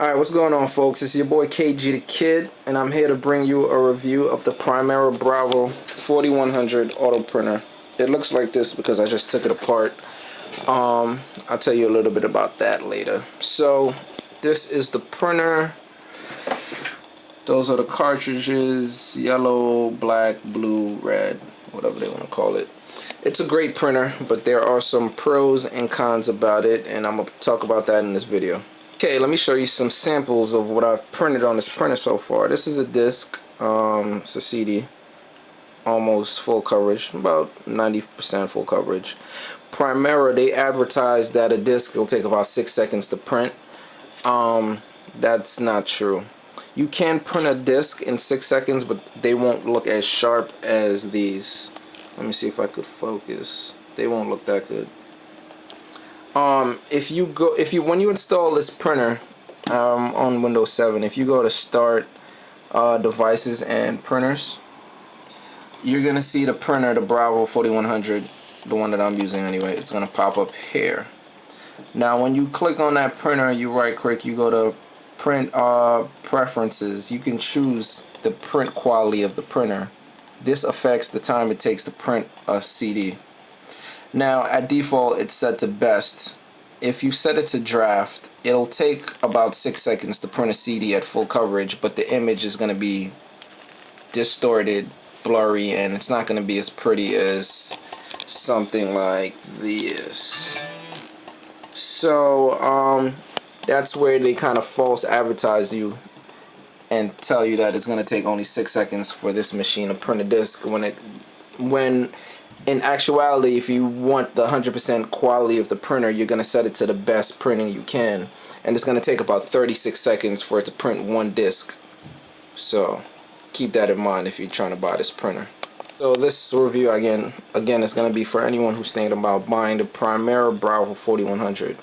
Alright, what's going on, folks? It's your boy KG the Kid, and I'm here to bring you a review of the Primera Bravo 4100 auto printer. It looks like this because I just took it apart. I'll tell you a little bit about that later. So, this is the printer. Those are the cartridges, yellow, black, blue, red, whatever they want to call it. It's a great printer, but there are some pros and cons about it, and I'm going to talk about that in this video. Okay, let me show you some samples of what I've printed on this printer so far. This is a disc, it's a CD, almost full coverage, about 90% full coverage. Primera, they advertise that a disc will take about 6 seconds to print. That's not true. You can print a disc in 6 seconds, but they won't look as sharp as these. Let me see if I could focus. They won't look that good. When you install this printer on Windows 7, if you go to Start, Devices and Printers, you're gonna see the printer, the Bravo 4100, the one that I'm using anyway. It's gonna pop up here. Now, when you click on that printer, you right-click, you go to Print Preferences. You can choose the print quality of the printer. This affects the time it takes to print a CD. Now, at default, it's set to best. If you set it to draft, it'll take about 6 seconds to print a CD at full coverage, but the image is going to be distorted, blurry, and it's not going to be as pretty as something like this. So, that's where they kind of false advertise you and tell you that it's going to take only 6 seconds for this machine to print a disc when in actuality, if you want the 100% quality of the printer, you're going to set it to the best printing you can, and it's going to take about 36 seconds for it to print one disc. So keep that in mind if you're trying to buy this printer. So this review again is going to be for anyone who's thinking about buying the Primera Bravo 4100.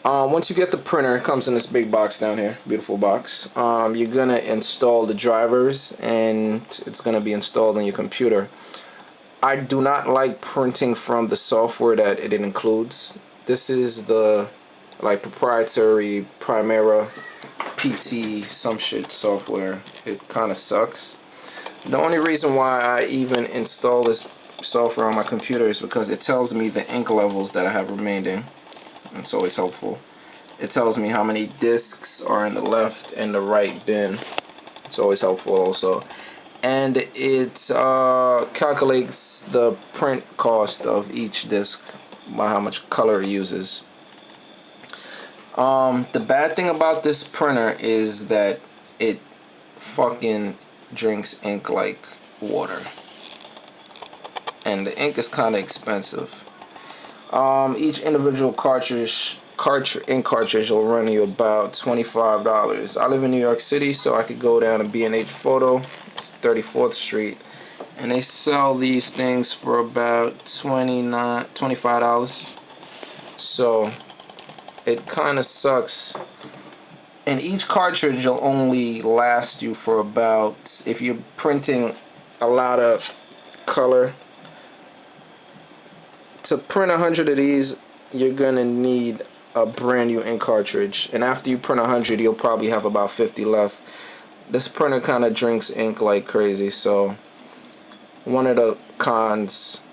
Once you get the printer, it comes in this big box down here, beautiful box. You're going to install the drivers, and it's going to be installed on your computer. I do not like printing from the software that it includes. This is the proprietary Primera PT some shit software. It kind of sucks. The only reason why I even install this software on my computer is because it tells me the ink levels that I have remaining. It's always helpful. It tells me how many discs are in the left and the right bin. It's always helpful also. And it calculates the print cost of each disc by how much color it uses. The bad thing about this printer is that it fucking drinks ink like water, and the ink is kind of expensive. Each individual ink cartridge will run you about $25. I live in New York City, so I could go down to B&H Photo. It's 34th Street, and they sell these things for about $25. So it kind of sucks. And each cartridge will only last you for about, if you're printing a lot of color, to print 100 of these, you're gonna need a brand new ink cartridge, and after you print 100, you'll probably have about 50 left. This printer kind of drinks ink like crazy, so one of the cons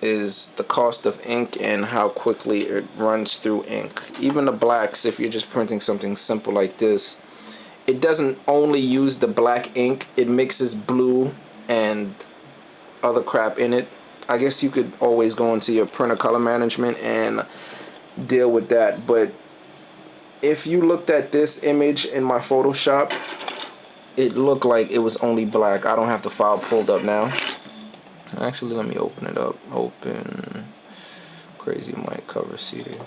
is the cost of ink and how quickly it runs through ink. Even the blacks, if you're just printing something simple like this, it doesn't only use the black ink, it mixes blue and other crap in it. I guess you could always go into your printer color management and deal with that, but if you looked at this image in my Photoshop, it looked like it was only black. I don't have the file pulled up now. Actually, let me open it up. Open Crazy Mike cover CD.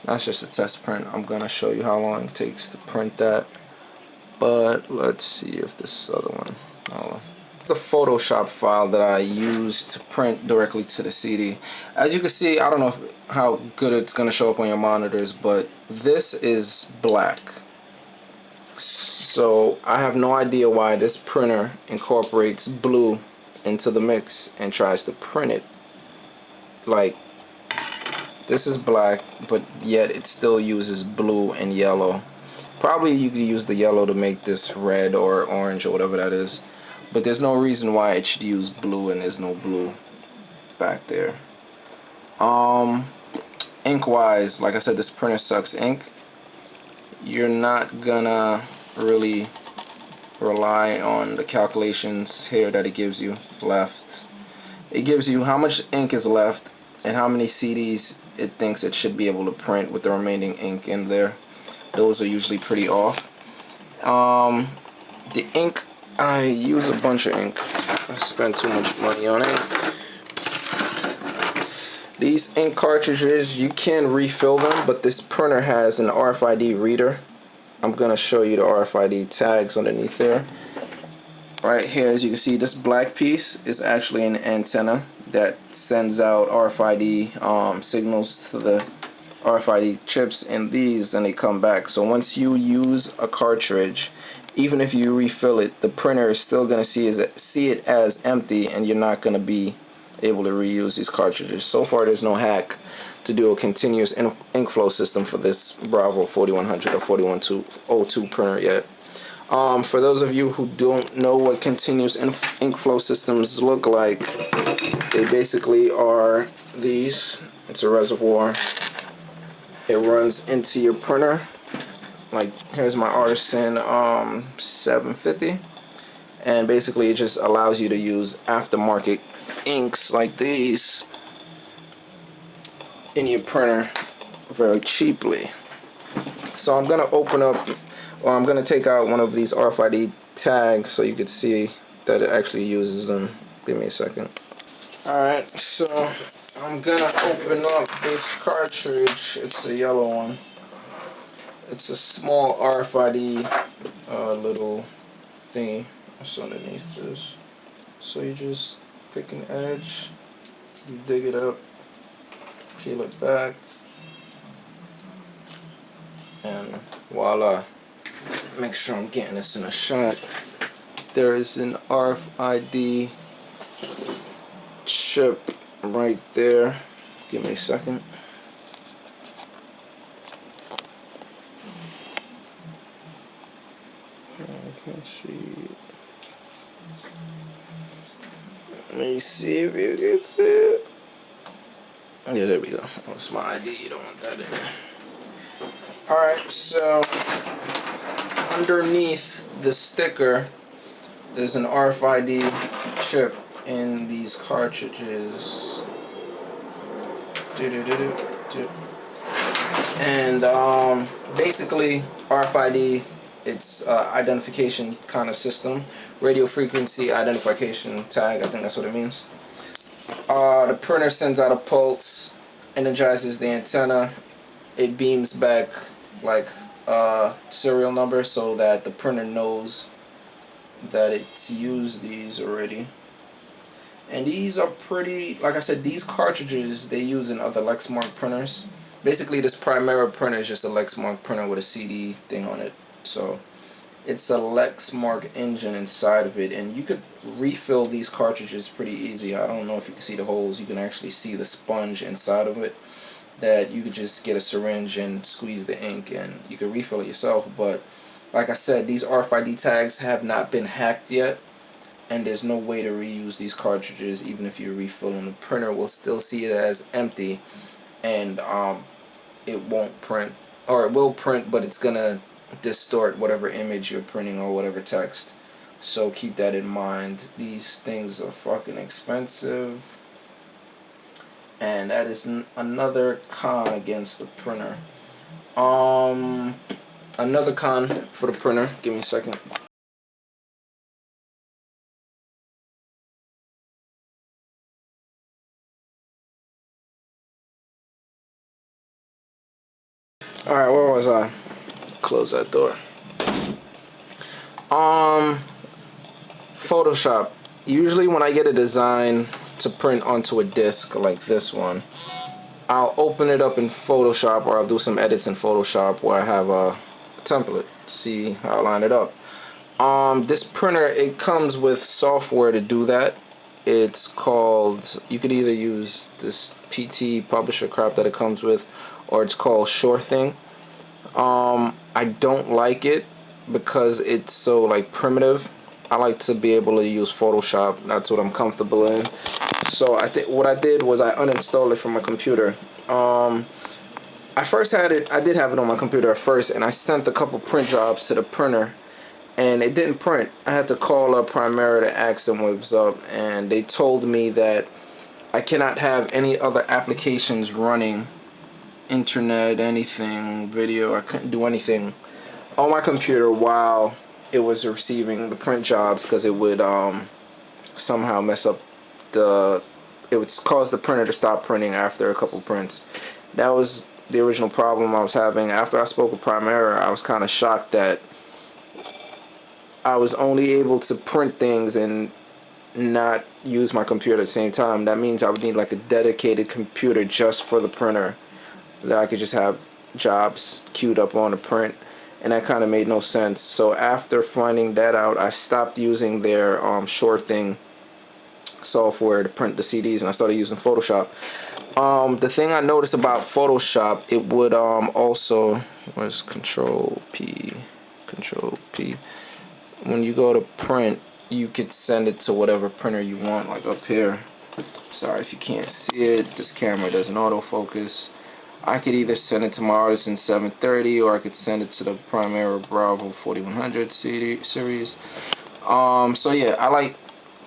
That's just a test print. I'm gonna show you how long it takes to print that, but let's see if this other one. Oh, the Photoshop file that I used to print directly to the CD. As you can see, I don't know how good it's going to show up on your monitors, but this is black. So I have no idea why this printer incorporates blue into the mix and tries to print it. Like, this is black, but yet it still uses blue and yellow. Probably you could use the yellow to make this red or orange or whatever that is, but there's no reason why it should use blue, and there's no blue back there. Ink wise, like I said, this printer sucks ink. You're not gonna really rely on the calculations here that it gives you left. It gives you how much ink is left and how many CDs it thinks it should be able to print with the remaining ink in there. Those are usually pretty off. The ink, I use a bunch of ink. I spend too much money on it. These ink cartridges, you can refill them, but this printer has an RFID reader. I'm going to show you the RFID tags underneath there. Right here, as you can see, this black piece is actually an antenna that sends out RFID signals to the RFID chips in these, and they come back. So once you use a cartridge, even if you refill it, the printer is still going to see it as empty, and you're not going to be able to reuse these cartridges. So far, there's no hack to do a continuous ink flow system for this Bravo 4100 or 4102 printer yet. For those of you who don't know what continuous ink flow systems look like, they basically are these. It's a reservoir. It runs into your printer. Like, here's my Artisan 750, and basically it just allows you to use aftermarket inks like these in your printer very cheaply. So I'm gonna open up, or I'm gonna take out one of these RFID tags so you could see that it actually uses them. Give me a second. Alright, so I'm gonna open up this cartridge. It's a yellow one. It's a small RFID little thingy that's underneath this. So you just pick an edge, you dig it up, peel it back, and voila. Make sure I'm getting this in a shot. There is an RFID chip right there. Give me a second. I can't see it. Let me see if you can see it. Yeah, there we go. That's my ID. You don't want that in there. Alright, so underneath the sticker, there's an RFID chip in these cartridges. And basically, RFID, it's identification kind of system. Radio frequency identification tag, I think that's what it means. The printer sends out a pulse, energizes the antenna, it beams back like a serial number so that the printer knows that it's used these already. And these are pretty, like I said, these cartridges they use in other Lexmark printers. Basically this Primera printer is just a Lexmark printer with a CD thing on it. So it's a Lexmark engine inside of it, and you could refill these cartridges pretty easy. I don't know if you can see the holes. You can actually see the sponge inside of it, that you could just get a syringe and squeeze the ink and you can refill it yourself. But like I said, these RFID tags have not been hacked yet, and there's no way to reuse these cartridges. Even if you refill them, the printer will still see it as empty, and it won't print, or it will print, but it's gonna distort whatever image you're printing or whatever text. So keep that in mind. These things are fucking expensive, and that is another con against the printer. Another con for the printer, give me a second. Alright, where was I? Close that door. Photoshop. Usually when I get a design to print onto a disc like this one, I'll open it up in Photoshop, or I'll do some edits in Photoshop where I have a template. See how I line it up. This printer, it comes with software to do that. It's called, you could either use this PT publisher crap that it comes with, or it's called SureThing. I don't like it because it's so like primitive. I like to be able to use Photoshop. That's what I'm comfortable in. So I think what I did was I uninstalled it from my computer. I first had it. I did have it on my computer at first, and I sent a couple print jobs to the printer, and it didn't print. I had to call up Primera to ask them what's up, and they told me that I cannot have any other applications running, internet, anything, video. I couldn't do anything on my computer while it was receiving the print jobs, because it would somehow mess up it would cause the printer to stop printing after a couple prints. That was the original problem I was having. After I spoke with Primera, I was kind of shocked that I was only able to print things and not use my computer at the same time. That means I would need like a dedicated computer just for the printer, that I could just have jobs queued up on the print, and that kind of made no sense. So after finding that out, I stopped using their Sure Thing software to print the CDs, and I started using Photoshop. The thing I noticed about Photoshop, it would also, where's Control P, when you go to print, you could send it to whatever printer you want, like up here. Sorry if you can't see it, this camera doesn't autofocus. I could either send it to my Artisan 730, or I could send it to the Primera Bravo 4100 series. So yeah, I like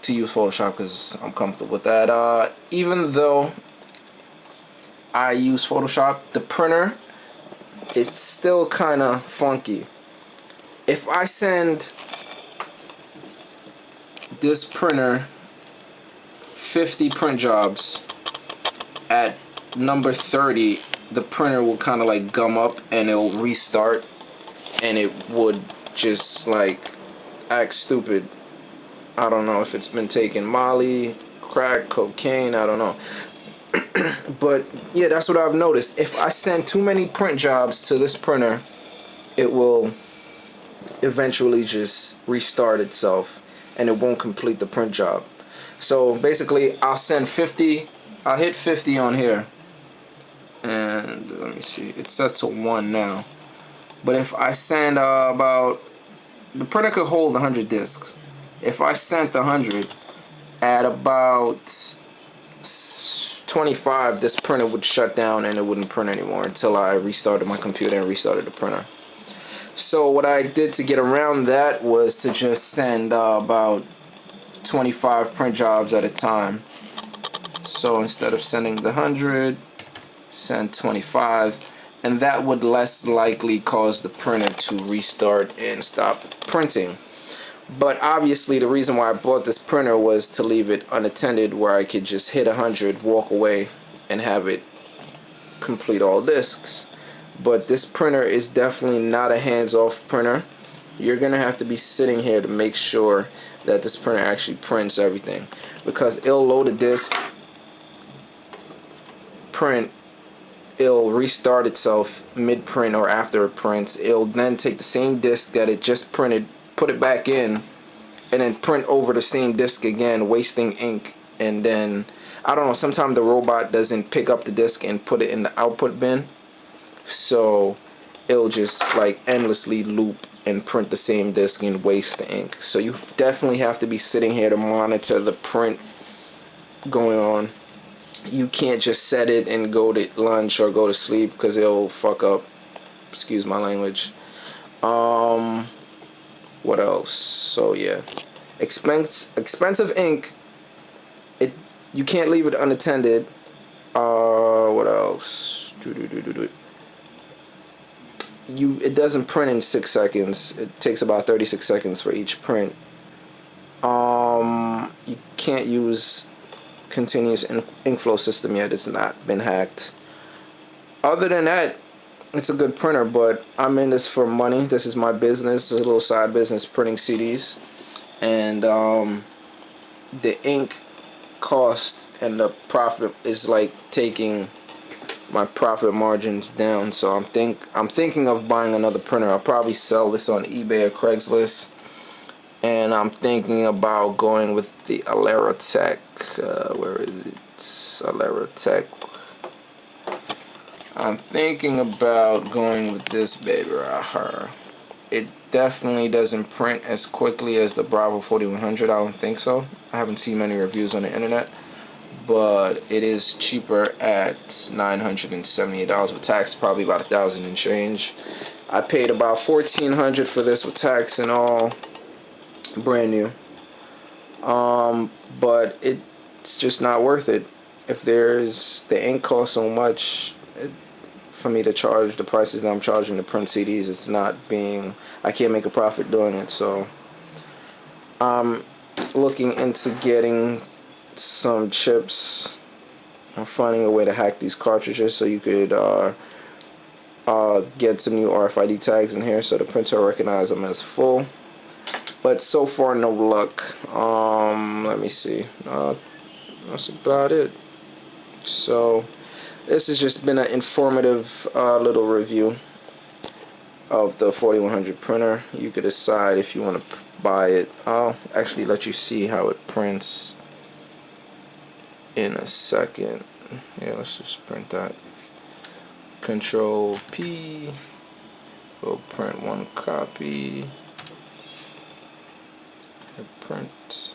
to use Photoshop because I'm comfortable with that. Even though I use Photoshop, the printer is still kind of funky. If I send this printer 50 print jobs, at number 30 the printer will kind of like gum up and it'll restart, and it would just like act stupid. I don't know if it's been taking Molly, crack, cocaine, I don't know. But yeah, that's what I've noticed. If I send too many print jobs to this printer, it will eventually just restart itself and it won't complete the print job. So basically I'll send 50, I'll hit 50 on here, and let me see, it's set to 1 now. But if I send about, the printer could hold 100 discs. If I sent 100, at about 25, this printer would shut down and it wouldn't print anymore until I restarted my computer and restarted the printer. So what I did to get around that was to just send about 25 print jobs at a time. So instead of sending the 100, send 25, and that would less likely cause the printer to restart and stop printing. But obviously the reason why I bought this printer was to leave it unattended, where I could just hit 100, walk away, and have it complete all discs. But this printer is definitely not a hands-off printer. You're gonna have to be sitting here to make sure that this printer actually prints everything, because it'll load a disc, print, it'll restart itself mid-print or after it prints. It'll then take the same disc that it just printed, put it back in, and then print over the same disc again, wasting ink. And then I don't know, sometimes the robot doesn't pick up the disc and put it in the output bin, so it'll just like endlessly loop and print the same disc and waste the ink. So you definitely have to be sitting here to monitor the print going on. You can't just set it and go to lunch or go to sleep, because it'll fuck up. Excuse my language. What else? So yeah, expensive ink. You can't leave it unattended. What else? It doesn't print in 6 seconds. It takes about 36 seconds for each print. You can't use continuous ink flow system yet. It's not been hacked. Other than that, it's a good printer, but I'm in this for money. This is my business. It's a little side business, printing CDs, and the ink cost and the profit is like taking my profit margins down. So I'm thinking of buying another printer. I'll probably sell this on eBay or Craigslist, and I'm thinking about going with the Tech. Where is it? Tech. I'm thinking about going with this baby right here. It definitely doesn't print as quickly as the Bravo 4100. I don't think so. I haven't seen many reviews on the internet, but it is cheaper at $978 with tax, probably about $1,000 and change. I paid about $1,400 for this with tax and all, brand new. But it's just not worth it. If the ink costs so much, for me to charge the prices that I'm charging to print CDs, it's not being, I can't make a profit doing it. So I'm looking into getting some chips. I'm finding a way to hack these cartridges so you could get some new RFID tags in here so the printer will recognize them as full. But so far, no luck. Let me see. That's about it. So this has just been an informative little review of the 4100 printer. You could decide if you want to buy it. I'll actually let you see how it prints in a second. Yeah, let's just print that. Control P. We'll print one copy. Hit print.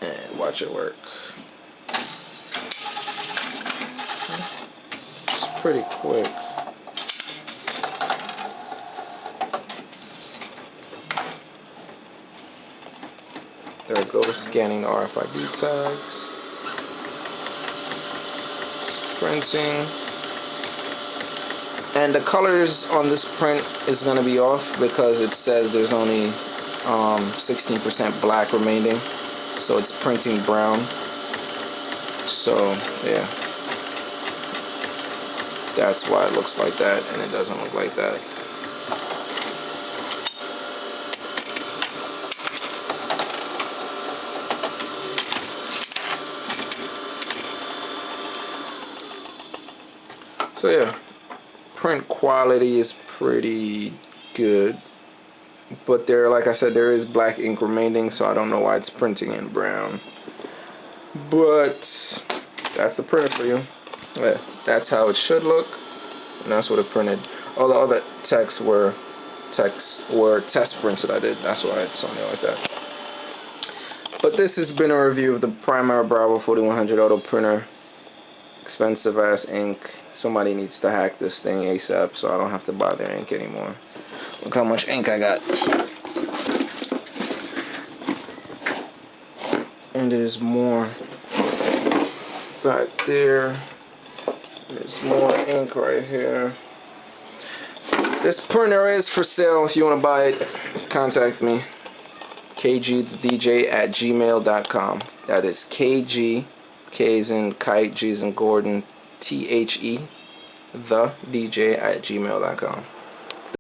And watch it work. It's pretty quick. There it goes, scanning the RFID tags. It's printing. And the colors on this print is going to be off because it says there's only 16% black remaining. So it's printing brown. So yeah, that's why it looks like that, and it doesn't look like that. So yeah, print quality is pretty good, but there, like I said, there is black ink remaining, so I don't know why it's printing in brown. But that's the printer for you. Yeah, that's how it should look, and that's what it printed. All the other texts were test prints that I did. That's why it's on there like that. But this has been a review of the Primera Bravo 4100 auto printer. Expensive ass ink. Somebody needs to hack this thing ASAP so I don't have to buy their ink anymore. Look how much ink I got. And there's more back there. There's more ink right here. This printer is for sale. If you want to buy it, contact me. kgthedj@gmail.com. That is KG, K as in kite, G as in Gordon, THE, the DJ @gmail.com.